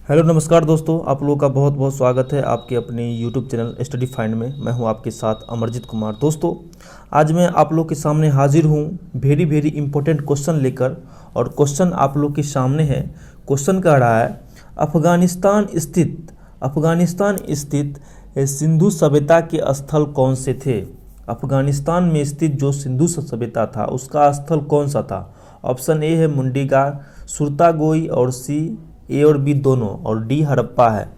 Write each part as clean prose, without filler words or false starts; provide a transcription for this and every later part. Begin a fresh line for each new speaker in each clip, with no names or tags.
Hello नमस्कार दोस्तों, आप लोगों का बहुत बहुत स्वागत है आपके अपने यूट्यूब चैनल स्टडी फाइंड में। मैं हूं आपके साथ अमरजीत कुमार। दोस्तों, आज मैं आप लोग के सामने हाजिर हूं वेरी इंपॉर्टेंट क्वेश्चन लेकर। और क्वेश्चन आप लोग के सामने है। क्वेश्चन कह रहा है अफगानिस्तान स्थित सिंधु सभ्यता के स्थल कौन से थे। अफगानिस्तान में स्थित जो सिंधु सभ्यता था उसका स्थल कौन सा था। ऑप्शन ए है मुंडीगा, सुरतागोई, और सी ए और बी दोनों, और डी हड़प्पा है।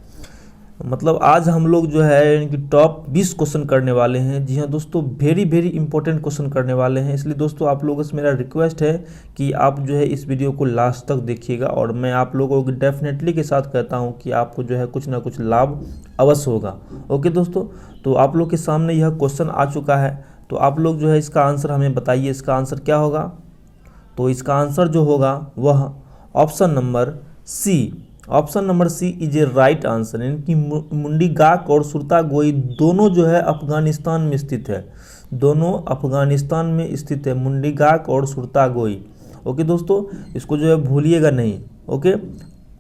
मतलब आज हम लोग जो है इनकी टॉप 20 क्वेश्चन करने वाले हैं। जी हाँ दोस्तों, वेरी इंपॉर्टेंट क्वेश्चन करने वाले हैं। इसलिए दोस्तों आप लोगों से मेरा रिक्वेस्ट है कि आप जो है इस वीडियो को लास्ट तक देखिएगा। और मैं आप लोगों को डेफिनेटली के साथ कहता हूं कि आपको जो है कुछ ना कुछ लाभ अवश्य होगा। ओके दोस्तों, तो आप लोग के सामने यह क्वेश्चन आ चुका है। तो आप लोग जो है इसका आंसर हमें बताइए, इसका आंसर क्या होगा। तो इसका आंसर जो होगा वह option number C is a right answer. यानी कि मुंडीगाक और सुरतागोई दोनों जो है अफगानिस्तान में स्थित है। दोनों अफगानिस्तान में स्थित है, मुंडीगाक और सुरतागोई। ओके दोस्तों, इसको जो है भूलिएगा नहीं। ओके,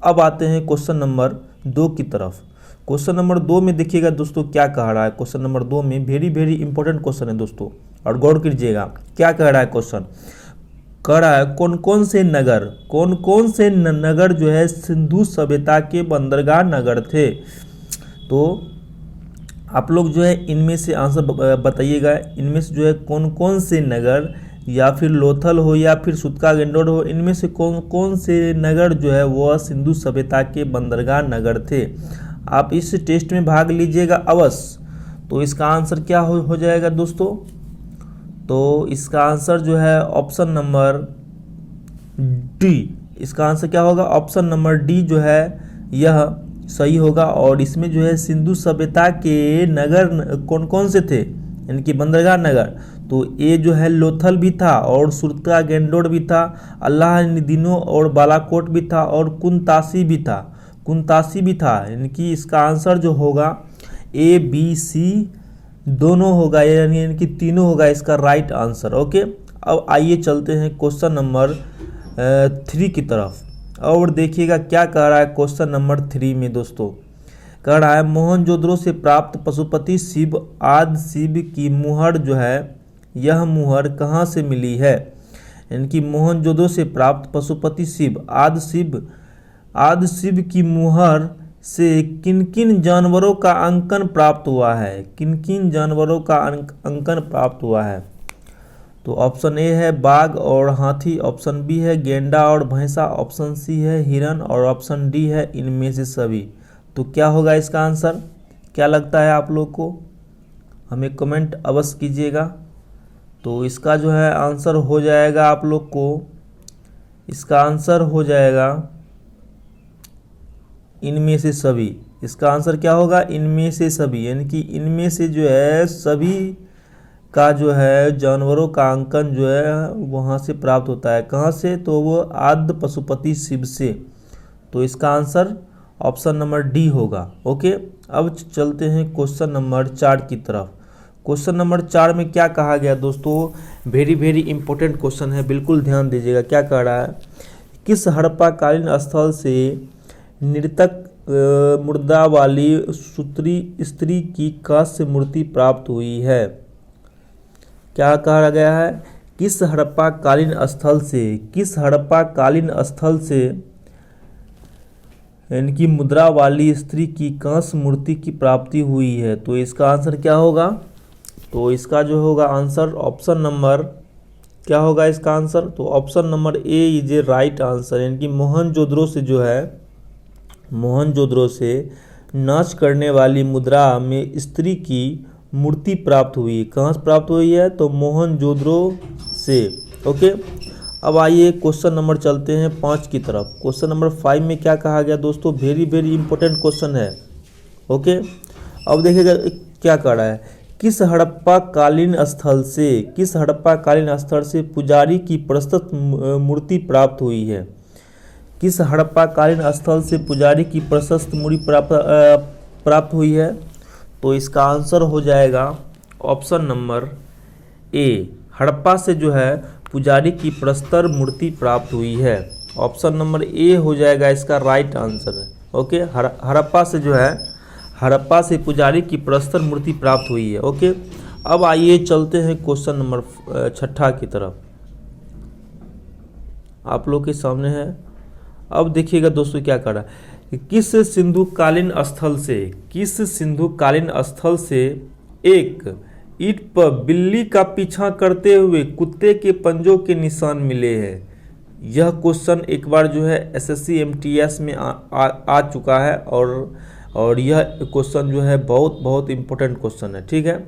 अब आते हैं क्वेश्चन नंबर 2 की तरफ। क्वेश्चन नंबर 2 में देखिएगा दोस्तों क्या कह रहा है। क्वेश्चन नंबर 2 में वेरी इंपॉर्टेंट क्वेश्चन है दोस्तों, और गौर कीजिएगा क्या कह रहा है। क्वेश्चन कह रहा है कौन कौन से नगर जो है सिंधु सभ्यता के बंदरगाह नगर थे। तो आप लोग जो है इनमें से आंसर बताइएगा। इनमें से जो है कौन कौन से नगर, या फिर लोथल हो या फिर सुतका गेंडोर हो, इनमें से कौन कौन से नगर जो है वह सिंधु सभ्यता के बंदरगाह नगर थे। आप इस टेस्ट में भाग लीजिएगा अवश्य। तो इसका आंसर क्या हो जाएगा दोस्तों। तो इसका आंसर जो है ऑप्शन नंबर डी। इसका आंसर क्या होगा, ऑप्शन नंबर डी जो है यह सही होगा। और इसमें जो है सिंधु सभ्यता के नगर कौन कौन से थे, यानी कि बंदरगाह नगर। तो ए जो है लोथल भी था, और सुरता गेंडोर भी था, अल्लाह और बालाकोट भी था, और कुंतासी भी था। यानी कि इसका आंसर जो होगा ए बी सी दोनों होगा, यानी कि तीनों होगा इसका राइट आंसर। ओके, अब आइए चलते हैं क्वेश्चन नंबर 3 की तरफ। और देखिएगा क्या कह रहा है क्वेश्चन नंबर 3 में दोस्तों। कह रहा है मोहनजोदड़ो से प्राप्त पशुपति शिव आदि शिव की मुहर जो है, यह मुहर कहाँ से मिली है। यानी कि मोहनजोदड़ो से प्राप्त पशुपति शिव आदि शिव की मुहर से किन किन जानवरों का अंकन प्राप्त हुआ है। अंकन प्राप्त हुआ है। तो ऑप्शन ए है बाघ और हाथी, ऑप्शन बी है गेंडा और भैंसा, ऑप्शन सी है हिरन, और ऑप्शन डी है इनमें से सभी। तो क्या होगा इसका आंसर, क्या लगता है आप लोग को, हमें कमेंट अवश्य कीजिएगा। तो इसका जो है आंसर हो जाएगा आप लोग को, इसका आंसर हो जाएगा इनमें से सभी। इसका आंसर क्या होगा, इनमें से सभी। यानी कि इनमें से जो है सभी का जो है जानवरों का अंकन जो है वहाँ से प्राप्त होता है। कहाँ से, तो वो आद्य पशुपति शिव से। तो इसका आंसर ऑप्शन नंबर डी होगा। ओके, अब चलते हैं क्वेश्चन नंबर 4 की तरफ। क्वेश्चन नंबर 4 में क्या कहा गया दोस्तों, वेरी इंपॉर्टेंट क्वेश्चन है, बिल्कुल ध्यान दीजिएगा। क्या कह रहा है, किस हड़प्पाकालीन स्थल से नृतक मुद्रा वाली सूत्री स्त्री की कांस्य मूर्ति प्राप्त हुई है। क्या कहा गया है, किस हड़प्पाकालीन स्थल से इनकी मुद्रा वाली स्त्री की कांस्य मूर्ति की प्राप्ति हुई है। तो इसका आंसर क्या होगा। तो इसका जो होगा आंसर ऑप्शन नंबर क्या होगा इसका आंसर। तो option number A is a right answer. यानी कि मोहनजोदड़ो से नाच करने वाली मुद्रा में स्त्री की मूर्ति प्राप्त हुई। कहाँ से प्राप्त हुई है, तो मोहनजोदड़ो से। ओके, अब आइए क्वेश्चन नंबर चलते हैं 5 की तरफ। क्वेश्चन नंबर 5 में क्या कहा गया दोस्तों, वेरी इंपॉर्टेंट क्वेश्चन है। ओके, अब देखिएगा क्या कह रहा है, किस हड़प्पाकालीन स्थल से पुजारी की प्रस्तुत मूर्ति प्राप्त हुई है। किस हड़प्पाकालीन स्थल से पुजारी की प्रशस्त मूर्ति प्राप्त हुई है। तो इसका आंसर हो जाएगा ऑप्शन नंबर ए, हड़प्पा से जो है पुजारी की प्रस्तर मूर्ति प्राप्त हुई है। ऑप्शन नंबर ए हो जाएगा इसका राइट आंसर। ओके, हड़प्पा से जो है, हड़प्पा से पुजारी की प्रस्तर मूर्ति प्राप्त हुई है। ओके, अब आइए चलते हैं क्वेश्चन नंबर 6 की तरफ, आप लोग के सामने है। अब देखिएगा दोस्तों क्या कर रहा है, किस सिंधुकालीन स्थल से, किस सिंधुकालीन स्थल से एक ईंट पर बिल्ली का पीछा करते हुए कुत्ते के पंजों के निशान मिले हैं। यह क्वेश्चन एक बार जो है एसएससी एमटीएस में आ चुका है, और यह क्वेश्चन जो है बहुत इम्पोर्टेंट क्वेश्चन है, ठीक है।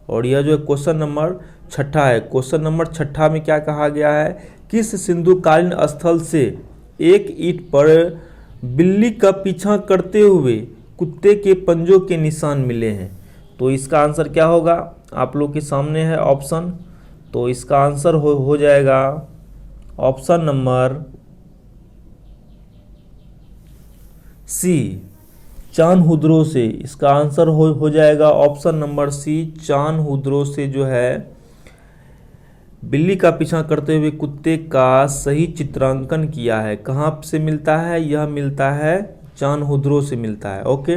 और यह जो है क्वेश्चन नंबर 6 है। क्वेश्चन नंबर 6 में क्या कहा गया है, किस सिंधुकालीन स्थल से एक ईंट पर बिल्ली का पीछा करते हुए कुत्ते के पंजों के निशान मिले हैं। तो इसका आंसर क्या होगा, आप लोग के सामने है ऑप्शन। तो इसका आंसर हो जाएगा ऑप्शन नंबर सी, चान्हुद्रो से। इसका आंसर हो जाएगा ऑप्शन नंबर सी, चान्हुद्रो से जो है बिल्ली का पीछा करते हुए कुत्ते का सही चित्रांकन किया है। कहाँ से मिलता है, यह मिलता है चान्हुद्रो से मिलता है। ओके,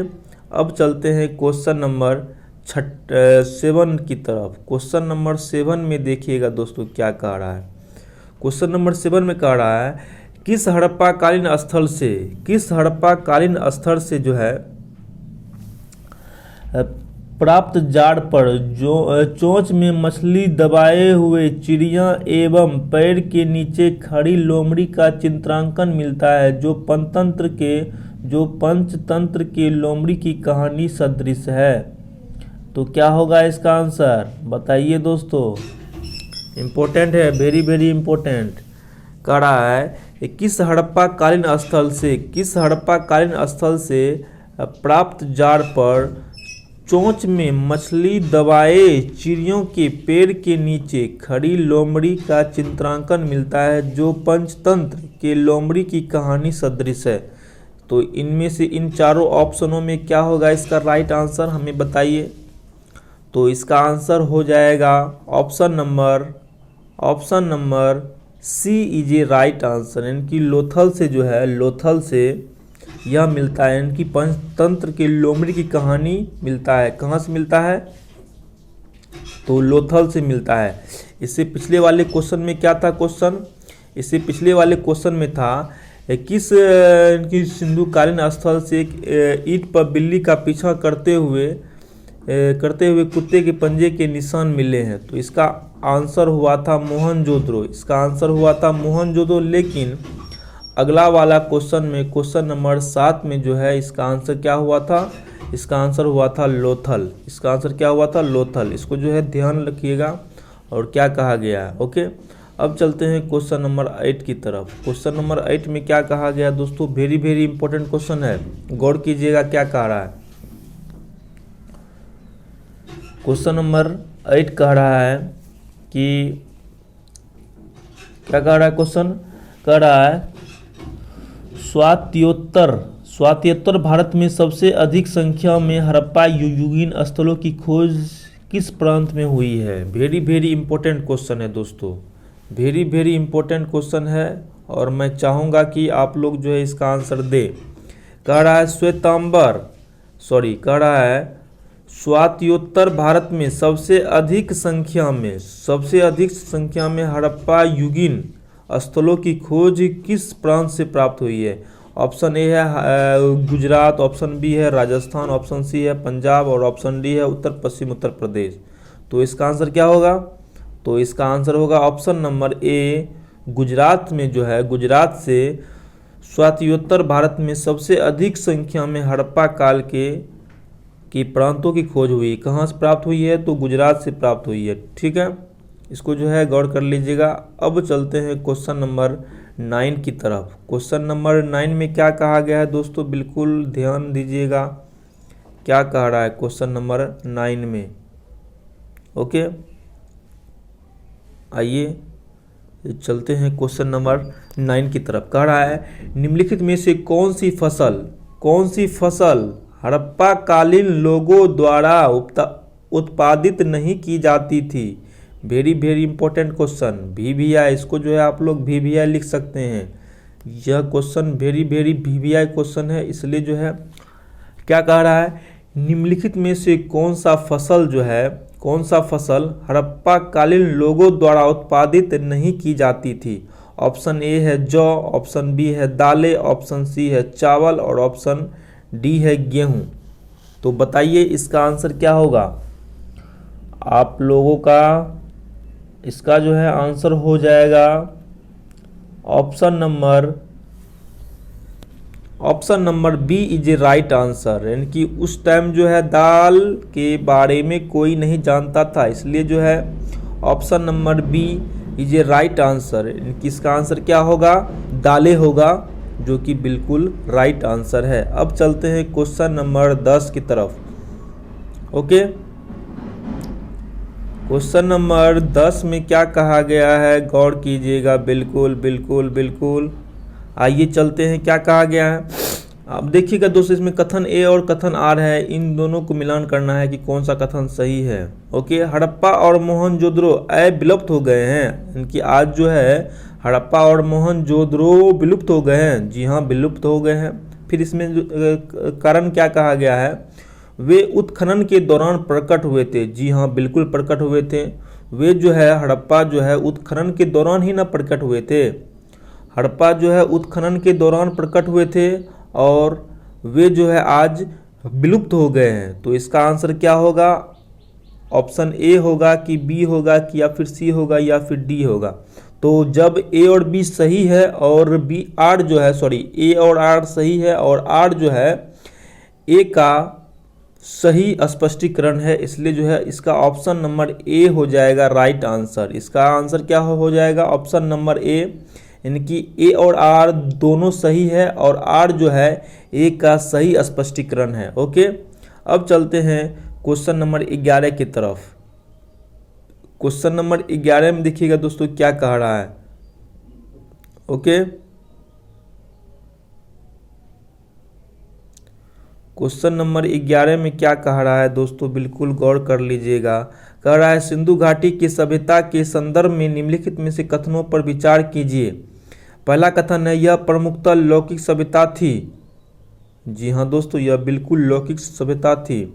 अब चलते हैं क्वेश्चन नंबर 7 की तरफ। क्वेश्चन नंबर 7 में देखिएगा दोस्तों क्या कह रहा है। क्वेश्चन नंबर 7 में कह रहा है, किस हड़प्पाकालीन स्थल से, किस हड़प्पाकालीन स्थल से जो है प्राप्त जाड़ पर जो चोंच में मछली दबाए हुए चिड़िया एवं पैर के नीचे खड़ी लोमड़ी का चित्रांकन मिलता है, जो पंचतंत्र के लोमड़ी की कहानी सदृश है। तो क्या होगा इसका आंसर, बताइए दोस्तों। इम्पोर्टेंट है, वेरी इम्पोर्टेंट। कह रहा है किस हड़प्पाकालीन स्थल से, किस हड़प्पाकालीन स्थल से प्राप्त जाड़ पर चोंच में मछली दबाए चिड़ियों के पैर के नीचे खड़ी लोमड़ी का चित्रांकन मिलता है, जो पंचतंत्र के लोमड़ी की कहानी सदृश है। तो इनमें से इन चारों ऑप्शनों में क्या होगा इसका राइट आंसर, हमें बताइए। तो इसका आंसर हो जाएगा option number C is a right answer. इनकी लोथल से जो है, लोथल से यह मिलता है, इनकी पंचतंत्र के लोमड़ी की कहानी मिलता है। कहाँ से मिलता है, तो लोथल से मिलता है। इससे पिछले वाले क्वेश्चन में क्या था क्वेश्चन, इससे पिछले वाले क्वेश्चन में था किस इनकी सिंधुकालीन स्थल से ईंट पर बिल्ली का पीछा करते हुए कुत्ते के पंजे के निशान मिले हैं। तो इसका आंसर हुआ था मोहनजोदड़ो, इसका आंसर हुआ था मोहनजोदड़ो। लेकिन अगला वाला क्वेश्चन में, क्वेश्चन नंबर 7 में जो है इसका आंसर क्या हुआ था, इसका आंसर हुआ था लोथल। इसका आंसर क्या हुआ था, लोथल। इसको जो है ध्यान रखिएगा और क्या कहा गया है। ओके, अब चलते हैं क्वेश्चन नंबर 8 की तरफ। क्वेश्चन नंबर 8 में क्या कहा गया दोस्तों, वेरी इंपॉर्टेंट क्वेश्चन है, गौर कीजिएगा क्या कह रहा है। क्वेश्चन नंबर 8 कह रहा है कि क्या कह रहा है, क्वेश्चन कह रहा है स्वात्योत्तर भारत में सबसे अधिक संख्या में हड़प्पा युगीन स्थलों की खोज किस प्रांत में हुई है। वेरी इंपॉर्टेंट क्वेश्चन है दोस्तों, वेरी इंपॉर्टेंट क्वेश्चन है, और मैं चाहूँगा कि आप लोग जो है इसका आंसर दे। कह रहा है कह रहा है स्वात्योत्तर भारत में सबसे अधिक संख्या में हड़प्पा युगीन स्थलों की खोज किस प्रांत से प्राप्त हुई है। ऑप्शन ए है गुजरात, ऑप्शन बी है राजस्थान, ऑप्शन सी है पंजाब, और ऑप्शन डी है उत्तर पश्चिम उत्तर प्रदेश। तो इसका आंसर क्या होगा, तो इसका आंसर होगा ऑप्शन नंबर ए, गुजरात में जो है, गुजरात से स्वात्योत्तर भारत में सबसे अधिक संख्या में हड़प्पा काल के प्रांतों की खोज हुई। कहाँ से प्राप्त हुई है, तो गुजरात से प्राप्त हुई है। ठीक है, इसको जो है गौर कर लीजिएगा। अब चलते हैं क्वेश्चन नंबर 9 की तरफ। क्वेश्चन नंबर 9 में क्या कहा गया है दोस्तों, बिल्कुल ध्यान दीजिएगा क्या कह रहा है क्वेश्चन नंबर 9 में। ओके, आइए चलते हैं क्वेश्चन नंबर 9 की तरफ। कह रहा है निम्नलिखित में से कौन सी फसल हड़प्पा कालीन लोगों द्वारा उत्पादित नहीं की जाती थी। वेरी इंपॉर्टेंट क्वेश्चन, VVI, इसको जो है आप लोग VVI लिख सकते हैं। यह question very very VVI question है, इसलिए जो है क्या कह रहा है, निम्नलिखित में से कौन सा फसल हड़प्पा कालीन लोगों द्वारा उत्पादित नहीं की जाती थी। ऑप्शन ए है जौ, ऑप्शन बी है दालें, ऑप्शन सी है चावल और ऑप्शन डी है गेहूं। तो बताइए इसका आंसर क्या होगा। आप लोगों का इसका जो है आंसर हो जाएगा option number B is a right answer. यानी कि उस टाइम जो है दाल के बारे में कोई नहीं जानता था, इसलिए जो है option number B is a right answer. इसका आंसर क्या होगा, दालें होगा, जो कि बिल्कुल राइट आंसर है। अब चलते हैं क्वेश्चन नंबर 10 की तरफ। ओके, क्वेश्चन नंबर 10 में क्या कहा गया है, गौर कीजिएगा, बिल्कुल बिल्कुल बिल्कुल। आइए चलते हैं, क्या कहा गया है। अब देखिएगा दोस्तों, इसमें कथन ए और कथन आर है, इन दोनों को मिलान करना है कि कौन सा कथन सही है। ओके, हड़प्पा और मोहनजोदड़ो विलुप्त हो गए हैं। इनकी आज जो है हड़प्पा और मोहनजोदड़ो विलुप्त हो गए हैं। जी हाँ, विलुप्त हो गए हैं। फिर इसमें कारण क्या कहा गया है, वे उत्खनन के दौरान प्रकट हुए थे। जी हाँ, बिल्कुल प्रकट हुए थे। वे जो है हड़प्पा जो है उत्खनन के दौरान ही ना प्रकट हुए थे, हड़प्पा जो है उत्खनन के दौरान प्रकट हुए थे और वे जो है आज विलुप्त हो गए हैं। तो इसका आंसर क्या होगा, ऑप्शन ए होगा कि बी होगा कि या फिर सी होगा या फिर डी होगा। तो जब ए और बी सही है और बी आर जो है ए और आर सही है और आर जो है ए का सही स्पष्टीकरण है, इसलिए जो है इसका ऑप्शन नंबर ए हो जाएगा राइट आंसर। इसका आंसर क्या हो जाएगा, ऑप्शन नंबर ए, यानी कि ए और आर दोनों सही है और आर जो है ए का सही स्पष्टीकरण है। ओके, अब चलते हैं क्वेश्चन नंबर 11 की तरफ। क्वेश्चन नंबर 11 में देखिएगा दोस्तों क्या कह रहा है। ओके, क्वेश्चन नंबर 11 में क्या कह रहा है दोस्तों, बिल्कुल गौर कर लीजिएगा। कह रहा है सिंधु घाटी की सभ्यता के संदर्भ में निम्नलिखित में से कथनों पर विचार कीजिए। पहला कथन है, यह प्रमुखतः लौकिक सभ्यता थी। जी हाँ दोस्तों, यह बिल्कुल लौकिक सभ्यता थी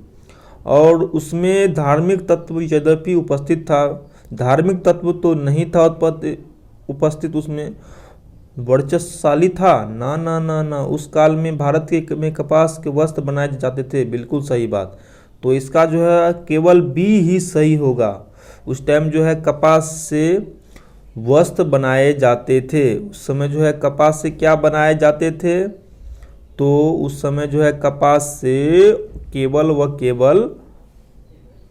और उसमें धार्मिक तत्व यद्यपि उपस्थित था, धार्मिक तत्व तो नहीं था उपस्थित, उसमें वर्चस्वशाली था ना ना ना ना। उस काल में भारत के में कपास के वस्त्र बनाए जाते थे, बिल्कुल सही बात। तो इसका जो है केवल बी ही सही होगा। उस टाइम जो है कपास से वस्त्र बनाए जाते थे। उस समय जो है कपास से क्या बनाए जाते थे, तो उस समय जो है कपास से केवल व केवल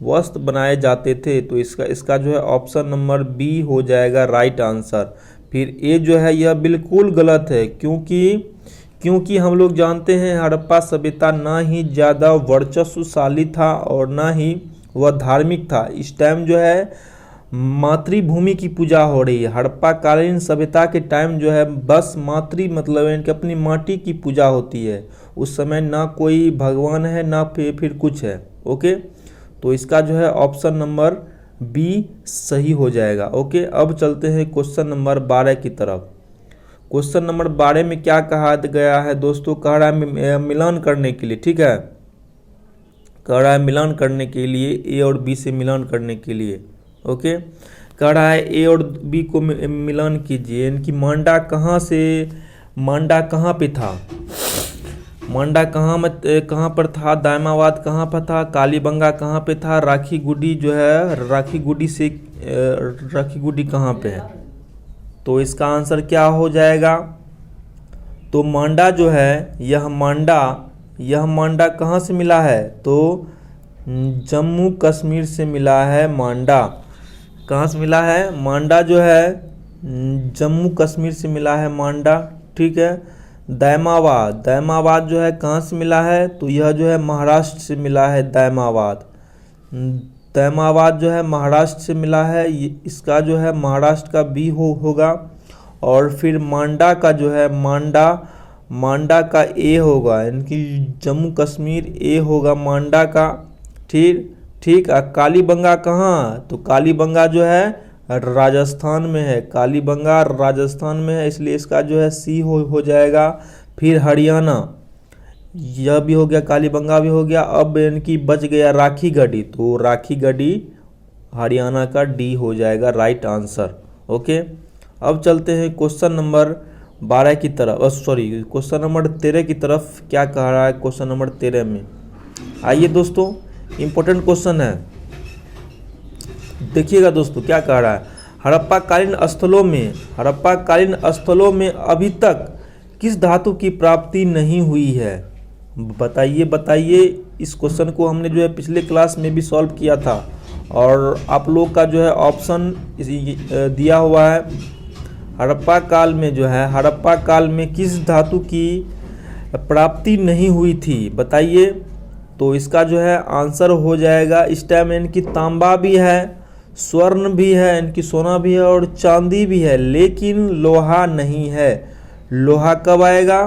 वस्त्र बनाए जाते थे। तो इसका जो है ऑप्शन नंबर बी हो जाएगा राइट आंसर। फिर ए जो है यह बिल्कुल गलत है, क्योंकि हम लोग जानते हैं हड़प्पा सभ्यता ना ही ज़्यादा वर्चस्वशाली था और ना ही वह धार्मिक था। इस टाइम जो है मातृभूमि की पूजा हो रही है। हड़प्पा कालीन सभ्यता के टाइम जो है बस मतलब इनके अपनी माटी की पूजा होती है। उस समय ना कोई भगवान है ना फिर कुछ है। ओके, तो इसका जो है ऑप्शन नंबर बी सही हो जाएगा। ओके, अब चलते हैं क्वेश्चन नंबर 12 की तरफ। क्वेश्चन नंबर 12 में क्या कहा गया है दोस्तों, कह रहा है मिलान करने के लिए, ठीक है, कह रहा है मिलान करने के लिए, ए और बी से मिलान करने के लिए। ओके, कह रहा है ए और बी को मिलान कीजिए। इनकी मांडा कहाँ पे था, मांडा कहाँ पर था, दायमाबाद कहाँ पर था, कालीबंगा कहाँ पे था, राखी गुडी जो है राखी गुडी कहाँ पे है। तो इसका आंसर क्या हो जाएगा, तो मांडा जो है यह मांडा कहाँ से मिला है, तो जम्मू कश्मीर से मिला है। मांडा कहाँ से मिला है, मांडा जो है जम्मू कश्मीर से मिला है मांडा, ठीक है। दायमाबाद जो है कहाँ से मिला है, तो यह जो है महाराष्ट्र से मिला है। दायमाबाद जो है महाराष्ट्र से मिला है, इसका जो है महाराष्ट्र का बी होगा। और फिर मांडा का जो है मांडा का ए होगा, यानी कि जम्मू कश्मीर ए होगा मांडा का। ठीक। कालीबंगा कहाँ, तो कालीबंगा जो है राजस्थान में है, कालीबंगा राजस्थान में है, इसलिए इसका जो है सी हो जाएगा। फिर हरियाणा, यह भी हो गया, कालीबंगा भी हो गया। अब इनकी बच गया राखीगढ़ी, तो राखीगढ़ी हरियाणा का डी हो जाएगा राइट आंसर। ओके, अब चलते हैं क्वेश्चन नंबर 12 की तरफ, सॉरी क्वेश्चन नंबर 13 की तरफ। क्या कह रहा है क्वेश्चन नंबर 13 में? आइए दोस्तों, इंपॉर्टेंट क्वेश्चन है, देखिएगा दोस्तों क्या कह रहा है। हड़प्पा कालीन स्थलों में अभी तक किस धातु की प्राप्ति नहीं हुई है? बताइए। इस क्वेश्चन को हमने जो है पिछले क्लास में भी सॉल्व किया था और आप लोग का जो है ऑप्शन दिया हुआ है। हड़प्पा काल में किस धातु की प्राप्ति नहीं हुई थी, बताइए। तो इसका जो है आंसर हो जाएगा, इस टाइम इनकी तांबा भी है, स्वर्ण भी है, इनकी सोना भी है और चांदी भी है, लेकिन लोहा नहीं है। लोहा कब आएगा?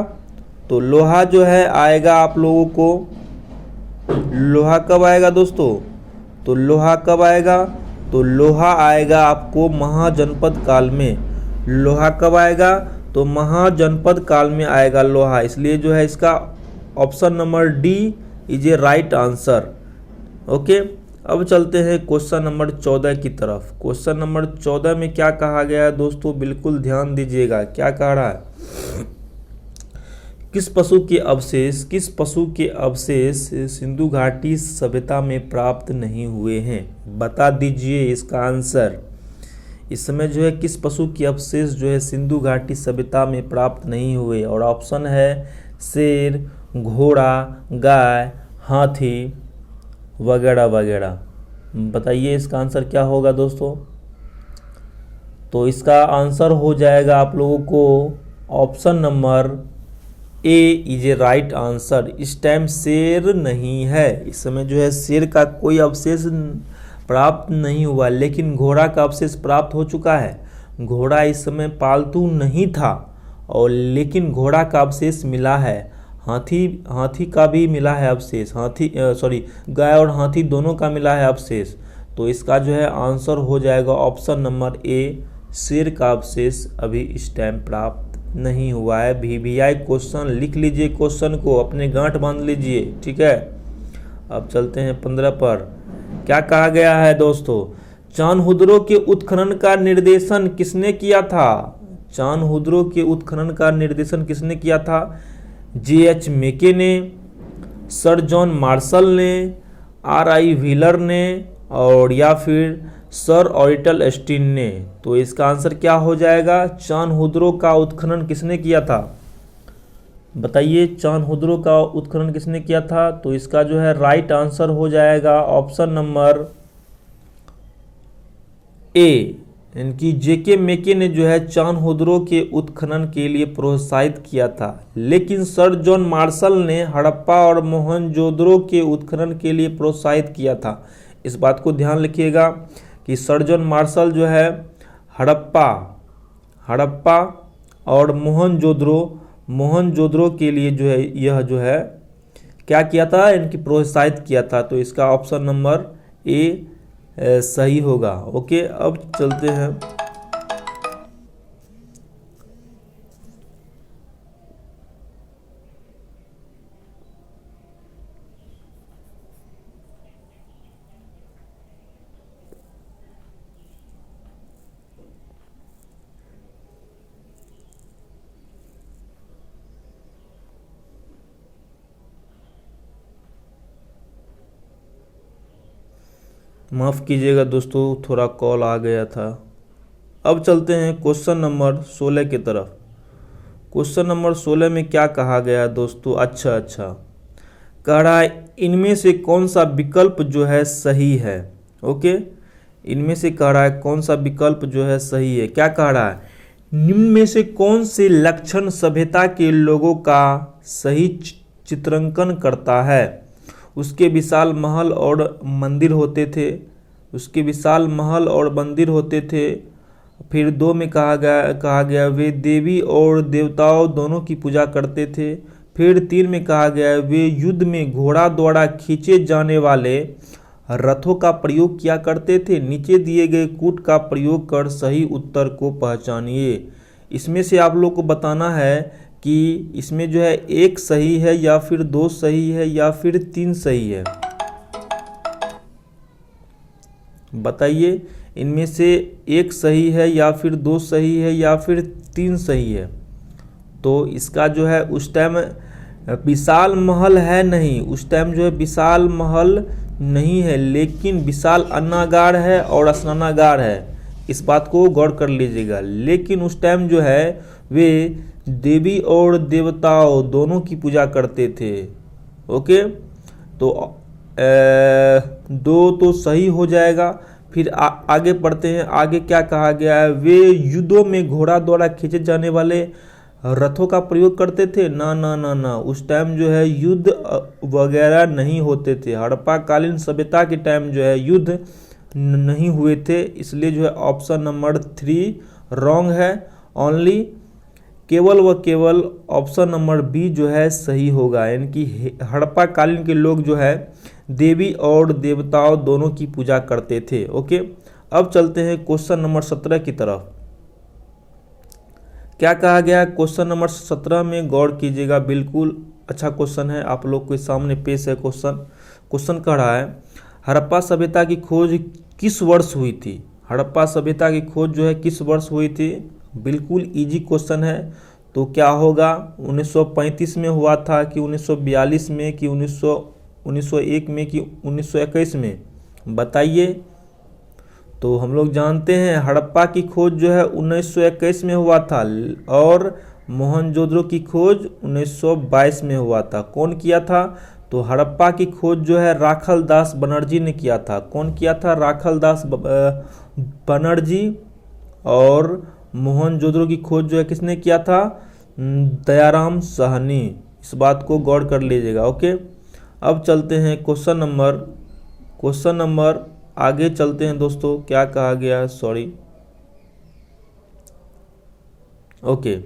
तो लोहा जो है आएगा आप लोगों को, लोहा कब आएगा दोस्तों? तो लोहा कब आएगा? तो लोहा आएगा आपको महाजनपद काल में। लोहा कब आएगा? तो महाजनपद काल में आएगा लोहा, इसलिए जो है इसका option number D is a right answer. Okay, अब चलते हैं क्वेश्चन नंबर 14 की तरफ। क्वेश्चन नंबर 14 में क्या कहा गया है दोस्तों, बिल्कुल ध्यान दीजिएगा। क्या कह रहा है? किस पशु के अवशेष सिंधु घाटी सभ्यता में प्राप्त नहीं हुए हैं? बता दीजिए इसका आंसर। इस समय जो है किस पशु के अवशेष जो है सिंधु घाटी सभ्यता में प्राप्त नहीं हुए? और ऑप्शन है शेर, घोड़ा, गाय, हाथी वगैरह वगैरह। बताइए इसका आंसर क्या होगा दोस्तों? तो इसका आंसर हो जाएगा आप लोगों को option number A is a right answer. इस टाइम शेर नहीं है, इस समय जो है शेर का कोई अवशेष प्राप्त नहीं हुआ, लेकिन घोड़ा का अवशेष प्राप्त हो चुका है। घोड़ा इस समय पालतू नहीं था और लेकिन घोड़ा का अवशेष मिला है। हाथी का भी मिला है अवशेष, गाय और हाथी दोनों का मिला है अवशेष। तो इसका जो है आंसर हो जाएगा ऑप्शन नंबर ए, शेर का अवशेष अभी इस टाइम प्राप्त नहीं हुआ है। VVI क्वेश्चन लिख लीजिए, क्वेश्चन को अपने गांठ बांध लीजिए, ठीक है। अब चलते हैं 15 पर। क्या कहा गया है दोस्तों? चांदहुदरो के उत्खनन का निर्देशन किसने किया था? चांदहुदरो के उत्खनन का निर्देशन किसने किया था? JH मेके ने, सर जॉन मार्शल ने, RI व्हीलर ने, और या फिर सर ऑरिटल स्टीन ने। तो इसका आंसर क्या हो जाएगा? चांदहुदरो का उत्खनन किसने किया था? बताइए, चांदहुदरो का उत्खनन किसने किया था? तो इसका जो है राइट आंसर हो जाएगा ऑप्शन नंबर ए, इनकी JK मेके ने जो है चांदहुदरो के उत्खनन के लिए प्रोत्साहित किया था, लेकिन सर जॉन मार्शल ने हड़प्पा और मोहनजोदड़ो के उत्खनन के लिए प्रोत्साहित किया था। इस बात को ध्यान रखिएगा कि सर जॉन मार्शल जो है हड़प्पा और मोहनजोदड़ो के लिए जो है यह जो है क्या किया था, इनकी प्रोत्साहित किया था। तो इसका ऑप्शन नंबर ए सही होगा। ओके, अब चलते हैं माफ़ कीजिएगा दोस्तों, थोड़ा कॉल आ गया था। अब चलते हैं क्वेश्चन नंबर 16 की तरफ। क्वेश्चन नंबर 16 में क्या कहा गया दोस्तों? अच्छा कह रहा है इनमें से कौन सा विकल्प जो है सही है। ओके, इनमें से कह रहा है कौन सा विकल्प जो है सही है। क्या कह रहा है? निम्न में से कौन से लक्षण सभ्यता के लोगों का सही चित्रांकन करता है? उसके विशाल महल और मंदिर होते थे। फिर 2 में कहा गया वे देवी और देवताओं दोनों की पूजा करते थे। फिर 3 में कहा गया वे युद्ध में घोड़ा द्वारा खींचे जाने वाले रथों का प्रयोग किया करते थे? नीचे दिए गए कूट का प्रयोग कर सही उत्तर को पहचानिए। इसमें से आप लोग को बताना है कि इसमें जो है एक सही है या फिर दो सही है या फिर तीन सही है। बताइए, इनमें से एक सही है या फिर दो सही है या फिर तीन सही है। तो इसका जो है उस टाइम विशाल महल है नहीं, उस टाइम जो है विशाल महल नहीं है, लेकिन विशाल अन्नागार है और स्नानागार है। इस बात को गौर कर लीजिएगा। लेकिन उस टाइम जो है वे देवी और देवताओं दोनों की पूजा करते थे। ओके, तो दो तो सही हो जाएगा। फिर आगे पढ़ते हैं। आगे क्या कहा गया है? वे युद्धों में घोड़ा द्वारा खींचे जाने वाले रथों का प्रयोग करते थे? ना ना ना ना, उस टाइम जो है युद्ध वगैरह नहीं होते थे। हड़प्पा कालीन सभ्यता के टाइम जो है युद्ध नहीं हुए थे, इसलिए जो है ऑप्शन नंबर 3 रॉन्ग है। ओनली केवल व केवल ऑप्शन नंबर बी जो है सही होगा, यानी कि हड़प्पा कालीन के लोग जो है देवी और देवताओं दोनों की पूजा करते थे। ओके, अब चलते हैं क्वेश्चन नंबर 17 की तरफ। क्या कहा गया? क्वेश्चन नंबर 17 में गौर कीजिएगा, बिल्कुल अच्छा क्वेश्चन है, आप लोग के सामने पेश है क्वेश्चन कह रहा है, हड़प्पा सभ्यता की खोज किस वर्ष हुई थी? हड़प्पा सभ्यता की खोज जो है किस वर्ष हुई थी? बिल्कुल इजी क्वेश्चन है। तो क्या होगा? 1935 में हुआ था कि 1942 में कि 1901 में कि 1921 में? बताइए। तो हम लोग जानते हैं हड़प्पा की खोज जो है 1921 में हुआ था और मोहनजोदड़ो की खोज 1922 में हुआ था। कौन किया था? तो हड़प्पा की खोज जो है राखल दास बनर्जी ने किया था। कौन किया था? राखल दास बनर्जी। और मोहनजोदड़ो की खोज जो है किसने किया था? दयाराम साहनी। इस बात को गौर कर लीजिएगा। ओके, अब चलते हैं क्वेश्चन नंबर आगे चलते हैं दोस्तों। क्या कहा गया है? सॉरी, ओके,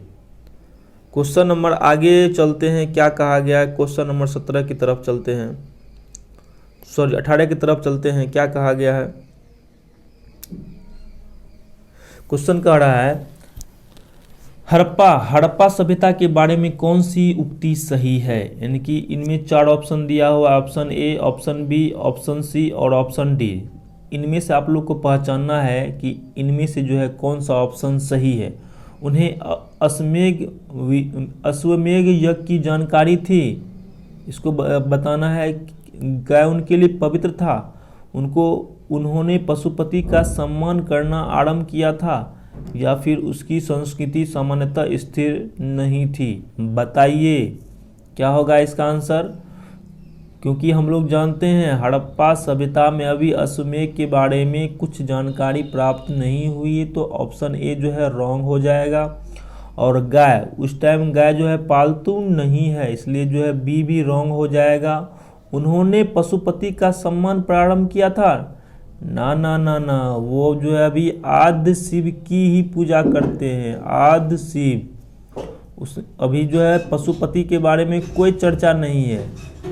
क्वेश्चन नंबर आगे चलते हैं। क्या कहा गया है? क्वेश्चन नंबर 17 की तरफ चलते हैं, सॉरी 18 की तरफ चलते हैं। क्या कहा गया है? क्वेश्चन कह रहा है हड़प्पा सभ्यता के बारे में कौन सी उक्ति सही है? यानी कि इनमें 4 ऑप्शन दिया हुआ, option A, option B, option C और ऑप्शन डी। इनमें से आप लोग को पहचानना है कि इनमें से जो है कौन सा ऑप्शन सही है। उन्हें अश्वमेध यज्ञ की जानकारी थी, इसको बताना है। गाय उनके लिए पवित्र था, उन्होंने पशुपति का सम्मान करना आरंभ किया था, या फिर उसकी संस्कृति सामान्यतः स्थिर नहीं थी? बताइए क्या होगा इसका आंसर। क्योंकि हम लोग जानते हैं हड़प्पा सभ्यता में अभी अश्वमेध के बारे में कुछ जानकारी प्राप्त नहीं हुई, तो ऑप्शन ए जो है रॉन्ग हो जाएगा। और गाय, उस टाइम गाय जो है पालतू नहीं है, इसलिए जो है बी भी रॉन्ग हो जाएगा। उन्होंने पशुपति का सम्मान प्रारंभ किया था? ना ना ना ना, वो जो है अभी आद्य शिव की ही पूजा करते हैं, आद्य शिव। अभी जो है पशुपति के बारे में कोई चर्चा नहीं है।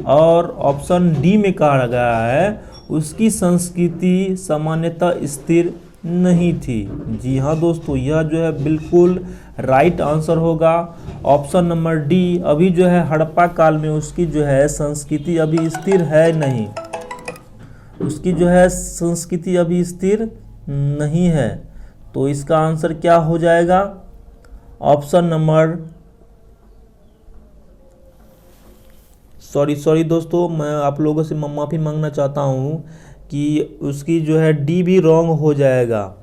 और ऑप्शन डी में कहा गया है उसकी संस्कृति सामान्यतः स्थिर नहीं थी। जी हाँ दोस्तों, यह जो है बिल्कुल राइट आंसर होगा, ऑप्शन नंबर डी। अभी जो है हड़प्पा काल में उसकी जो है संस्कृति अभी स्थिर है नहीं, उसकी जो है संस्कृति अभी स्थिर नहीं है। तो इसका आंसर क्या हो जाएगा? ऑप्शन नंबर, सॉरी दोस्तों, मैं आप लोगों से माफ़ी मांगना चाहता हूँ कि उसकी जो है डी भी रॉन्ग हो जाएगा।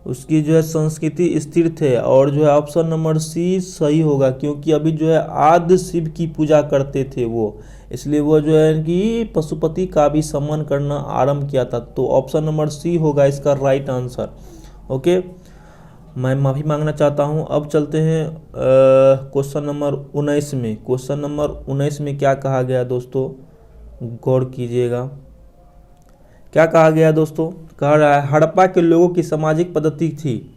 उसकी जो है संस्कृति स्थिर थे, और जो है ऑप्शन नंबर सी सही होगा, क्योंकि अभी जो है आद्य शिव की पूजा करते थे वो, इसलिए वो जो है कि पशुपति का भी सम्मान करना आरंभ किया था। तो ऑप्शन नंबर सी होगा इसका राइट आंसर। ओके, मैं माफ़ी मांगना चाहता हूं। अब चलते हैं क्वेश्चन नंबर 19 में। क्वेश्चन नंबर 19 में क्या कहा गया दोस्तों, गौर कीजिएगा। क्या कहा गया दोस्तों? कह रहा है हड़प्पा के लोगों की सामाजिक पद्धति थी।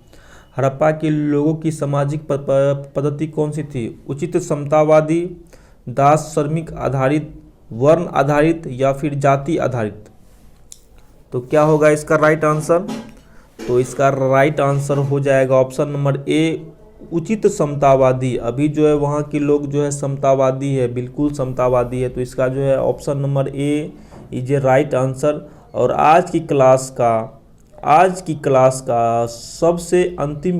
हड़प्पा के लोगों की सामाजिक पद्धति कौन सी थी? उचित समतावादी, दास श्रमिक आधारित, वर्ण आधारित या फिर जाति आधारित? तो क्या होगा इसका राइट आंसर? तो इसका राइट आंसर हो जाएगा ऑप्शन नंबर ए, उचित समतावादी। अभी जो है वहाँ के लोग जो है समतावादी है, बिल्कुल समतावादी है। तो इसका जो है option number A is a right answer. और आज की क्लास का सबसे अंतिम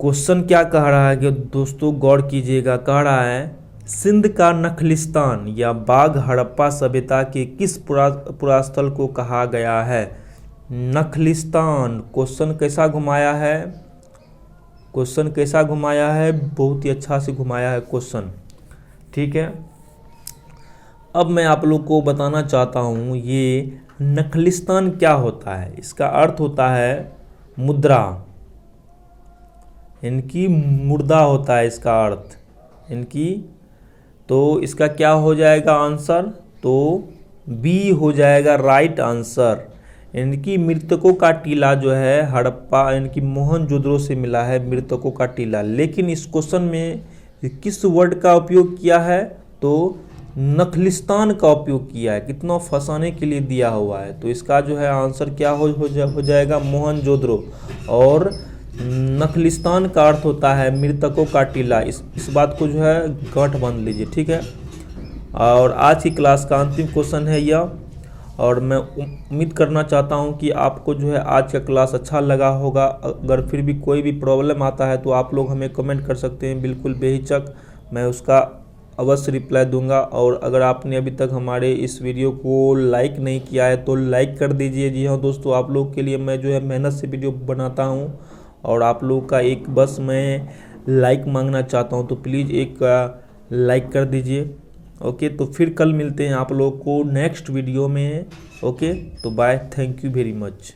क्वेश्चन क्या कह रहा है कि दोस्तों गौर कीजिएगा। कह रहा है सिंध का नखलिस्तान या बाघ हड़प्पा सभ्यता के किस पुरास्थल को कहा गया है? नखलिस्तान। क्वेश्चन कैसा घुमाया है? बहुत ही अच्छा से घुमाया है क्वेश्चन। ठीक है, अब मैं आप लोग को बताना चाहता हूँ ये नखलिस्तान क्या होता है। इसका अर्थ होता है मुद्रा, इनकी मुर्दा होता है इसका अर्थ, इनकी। तो इसका क्या हो जाएगा आंसर? तो बी हो जाएगा राइट आंसर। इनकी मृतकों का टीला जो है हड़प्पा, इनकी मोहनजोदड़ो से मिला है मृतकों का टीला। लेकिन इस क्वेश्चन में किस वर्ड का उपयोग किया है? तो नखलिस्तान का उपयोग किया है। कितना फंसाने के लिए दिया हुआ है। तो इसका जो है आंसर क्या हो जाएगा? मोहनजोदड़ो। और नखलिस्तान का अर्थ होता है मृतकों का टीला। इस बात को जो है गांठ बांध लीजिए, ठीक है। और आज की क्लास का अंतिम क्वेश्चन है यह। और मैं उम्मीद करना चाहता हूं कि आपको जो है आज का क्लास अच्छा लगा होगा। अगर फिर भी कोई भी प्रॉब्लम आता है तो आप लोग हमें कमेंट कर सकते हैं, बिल्कुल बेहिचक, मैं उसका अवश्य रिप्लाई दूंगा। और अगर आपने अभी तक हमारे इस वीडियो को लाइक नहीं किया है तो लाइक कर दीजिए। जी हाँ दोस्तों, आप लोग के लिए मैं जो है मेहनत से वीडियो बनाता हूं और आप लोग का एक बस मैं लाइक मांगना चाहता हूं, तो प्लीज़ एक लाइक कर दीजिए। ओके, तो फिर कल मिलते हैं आप लोग को नेक्स्ट वीडियो में। ओके, तो bye, thank you very much.